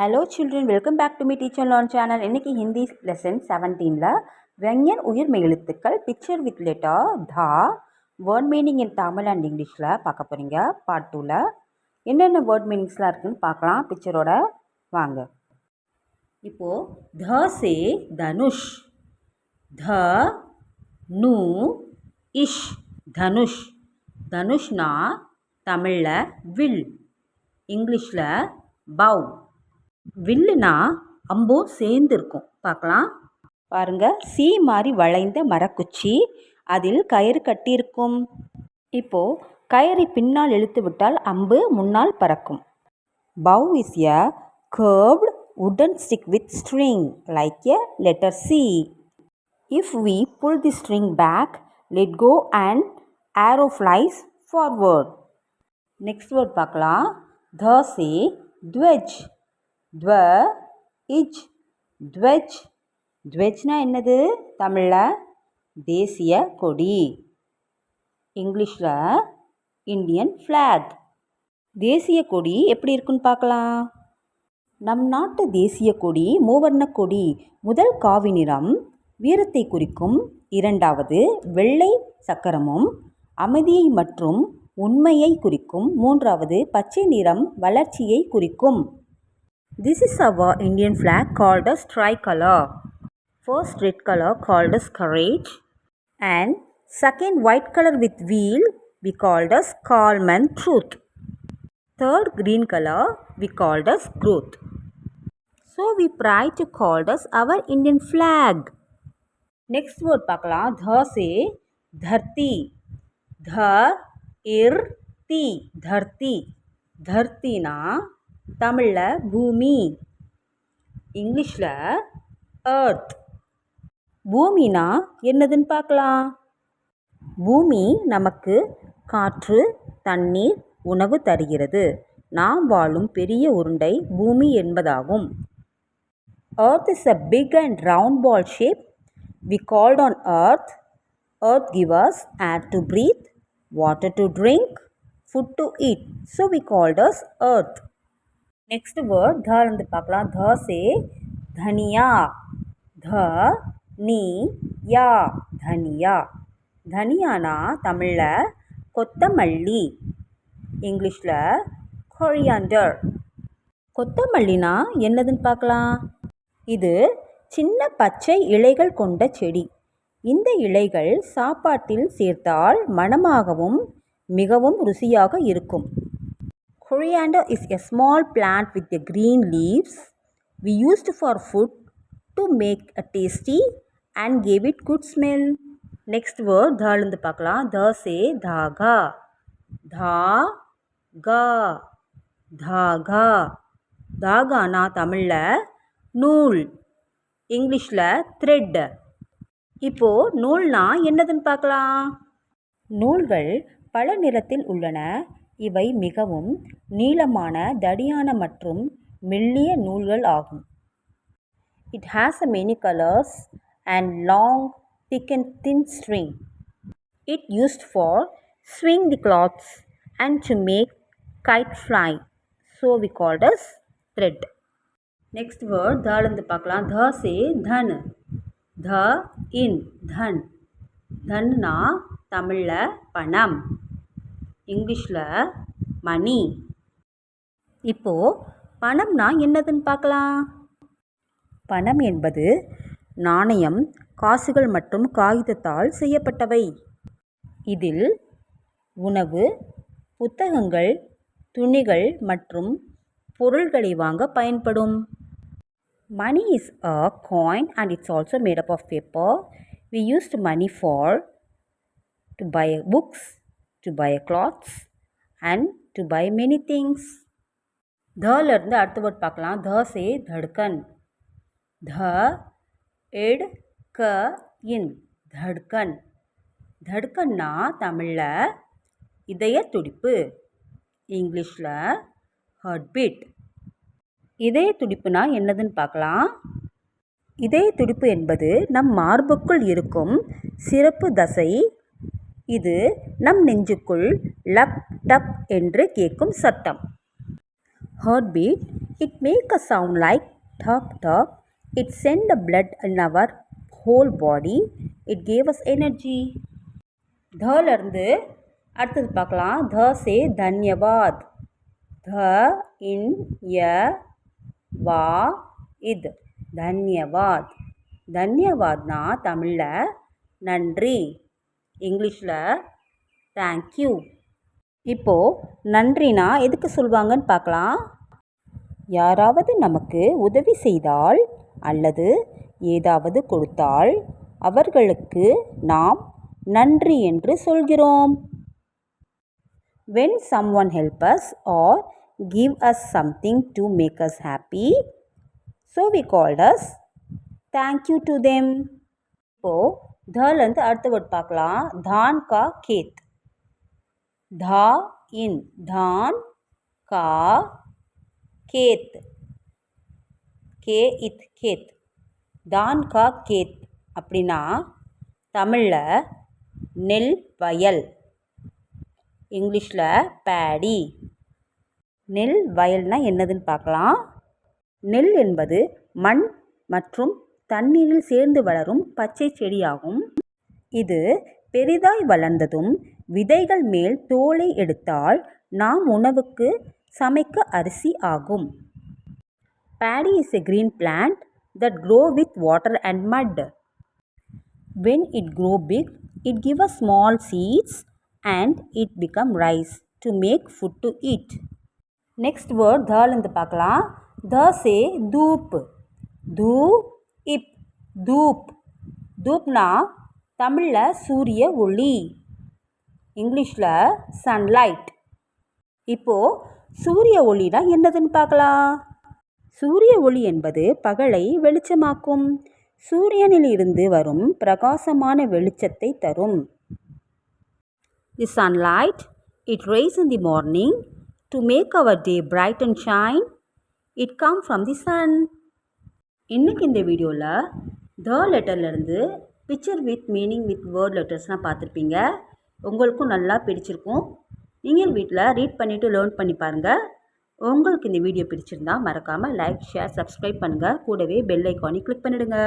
Hello children, welcome back to my Teach and Learn channel. இன்னைக்கு Hindi lesson 17ல வெங்கன் உயிர் மெய்யெழுத்துக்கள் picture with letter the word meaning in Tamil and இங்கிலீஷில் பார்க்க போகிறீங்க. Part 2ல் என்னென்ன வேர்ட் மீனிங்ஸ்லாம் இருக்குதுன்னு பார்க்கலாம். பிக்சரோட வாங்க. இப்போது த சே தனுஷ், த நு இஷ் தனுஷ். தனுஷ்னா தமிழில் வில், இங்கிலீஷில் பவ். வில்லுனா அம்பும் சேர்ந்து இருக்கும். பார்க்கலாம் பாருங்க. சி மாதிரி வளைந்த மரக்குச்சி, அதில் கயிறு கட்டியிருக்கும். இப்போது கயிறை பின்னால் இழுத்து விட்டால் அம்பு முன்னால் பறக்கும். Bow is a curved wooden stick with string like a letter C. If we pull the string back, let go and arrow flies forward. Next word பார்க்கலாம். த சே துவஜ், துவ இஜ் துவஜ். துவஜ்னா என்னது? தமிழில் தேசிய கொடி, இங்கிலீஷில் இந்தியன் ஃப்ளாக். தேசிய கொடி எப்படி இருக்குன்னு பார்க்கலாம். நம் நாட்டு தேசிய கொடி மூவர்ண கொடி. முதல் காவி நிறம் வீரத்தை குறிக்கும், இரண்டாவது வெள்ளை சக்கரமும் அமைதியை மற்றும் உண்மையை குறிக்கும், மூன்றாவது பச்சை நிறம் வளர்ச்சியை குறிக்கும். This is our Indian flag called as tricolor. First red color called as courage, and second white color with wheel we called as calm and truth. Third green color we called as growth. So we pride to call as our Indian flag. Next word பார்க்கலாம். த சே தர்த்தி, த இர் தி தர்த்தி. தர்த்தினா தமிழில் பூமி, இங்கிலீஷில் earth. பூமினா என்னதுன்னு பார்க்கலாம். பூமி நமக்கு காற்று, தண்ணீர், உணவு தருகிறது. நாம் வாழும் பெரிய உருண்டை பூமி என்பதாகும். Earth is a big and round ball shape. We called on earth. Earth gives us air to breathe, water to drink, food to eat. So we called us earth. Next word த இருந்து பார்க்கலாம். த சே தனியா, த நீ யா தனியா. தனியானா தமிழில் கொத்தமல்லி, இங்கிலீஷில் coriander. கொத்தமல்லினா என்னதுன்னு பார்க்கலாம். இது சின்ன பச்சை இலைகள் கொண்ட செடி. இந்த இலைகள் சாப்பாட்டில் சேர்த்தால் மணமாகவும் மிகவும் ருசியாக இருக்கும். Coriander is a small plant with the green leaves. We used for food to make a tasty and gave it good smell. Next word த இருந்து பார்க்கலாம். த சே தாகா, தாகா தாகா. தாகானா தமிழில் நூல், இங்கிலீஷில் த்ரெட். இப்போது நூல்னா என்னதுன்னு பார்க்கலாம். நூல்கள் பல நிறத்தில் உள்ளன. இவை மிகவும் நீளமான, தடியான மற்றும் மெல்லிய நூல்கள் ஆகும். It has many colors and long, thick and thin string. It used for swing the cloths and to make kite fly. So we called as thread. Next word த இருந்து பார்க்கலாம். த சே தன், த இன் தன். தன்னா தமிழில் பணம், இங்கிலீஷில் மணி. இப்போது பணம்னா என்னதுன்னு பார்க்கலாம். பணம் என்பது நாணயம், காசுகள் மற்றும் காகிதத்தால் செய்யப்பட்டவை. இதில் உணவு, புத்தகங்கள், துணிகள் மற்றும் பொருள்களை வாங்க பயன்படும். Money is a coin and it's also made up of paper. We used money for to buy books, to buy clothes and to buy many things. தல இருந்து அடுத்த வேர்ட் பார்க்கலாம். த சே தட்கன், த இட் க இன் தட்கன். தட்கன்னா தமிழில் இதய துடிப்பு, இங்கிலீஷில் ஹார்ட் பீட். இதய துடிப்புனா என்னதுன்னு பார்க்கலாம். இதய துடிப்பு என்பது நம் மார்புக்குள் இருக்கும் சிறப்பு தசை. இது நம் நெஞ்சுக்குள் லப் டப் என்று கேட்கும் சத்தம். Heart beat It make a sound like thug thug. It send the blood in our whole body. It gave us energy. தல இருந்து அடுத்தது பார்க்கலாம். த சே தன்யவாத். த இன் ய வா இத் தன்யவாத். தன்யவாத்னா தமிழில் நன்றி, இங்கிலீஷில் தேங்க்யூ. இப்போது நன்றினா எதுக்கு சொல்லுவாங்கன்னு பார்க்கலாம். யாராவது நமக்கு உதவி செய்தால் அல்லது ஏதாவது கொடுத்தால் அவர்களுக்கு நாம் நன்றி என்று சொல்கிறோம். When someone help us or give us something to make us happy, so we called us thank you to them. இப்போது தலேருந்து அடுத்த வேர்ட் பார்க்கலாம். தான் கா கேத். धा इन धान का खेत. கே இத் கேத். தான் கா கேத் அப்படின்னா தமிழில் நெல் வயல், இங்கிலீஷில் பேடி. நெல் வயல்னால் என்னதுன்னு பார்க்கலாம். நெல் என்பது மண் மற்றும் தண்ணீரில் சேர்ந்து வளரும் பச்சை செடியாகும். இது பெரிதாய் வளர்ந்ததும் விதைகள் மேல் தோலை எடுத்தால் நாம் உணவுக்கு சமைக்க அரிசி ஆகும். Paddy is a green plant that grow with water and mud. When it grow big, it give us small seeds and it become rice to make food to eat. Next word தலேருந்து பார்க்கலாம். த சே தூப். தூ இப் தூப். Dubna தமிழில் சூரிய ஒளி, இங்கிலீஷில் sunlight. இப்போது சூரிய ஒளினா என்னதுன்னு பார்க்கலாம். சூரிய ஒளி என்பது பகலை வெளிச்சமாக்கும். சூரியனிலிருந்து வரும் பிரகாசமான வெளிச்சத்தை தரும். The sunlight, it rays in the morning to make our day bright and shine. It come from the sun. இன்றைக்கி இந்த வீடியோவில் த லெட்டர்லேருந்து picture with meaning with word லெட்டர்ஸ்லாம் பார்த்துருப்பீங்க. உங்களுக்கும் நல்லா பிடிச்சிருக்கும். நீங்கள் வீட்டில் ரீட் பண்ணிவிட்டு லேர்ன் பண்ணி பாருங்கள். உங்களுக்கு இந்த வீடியோ பிடிச்சிருந்தா மறக்காமல் லைக், ஷேர், சப்ஸ்கிரைப் பண்ணுங்கள். கூடவே பெல் ஐக்கானை கிளிக் பண்ணிவிடுங்க.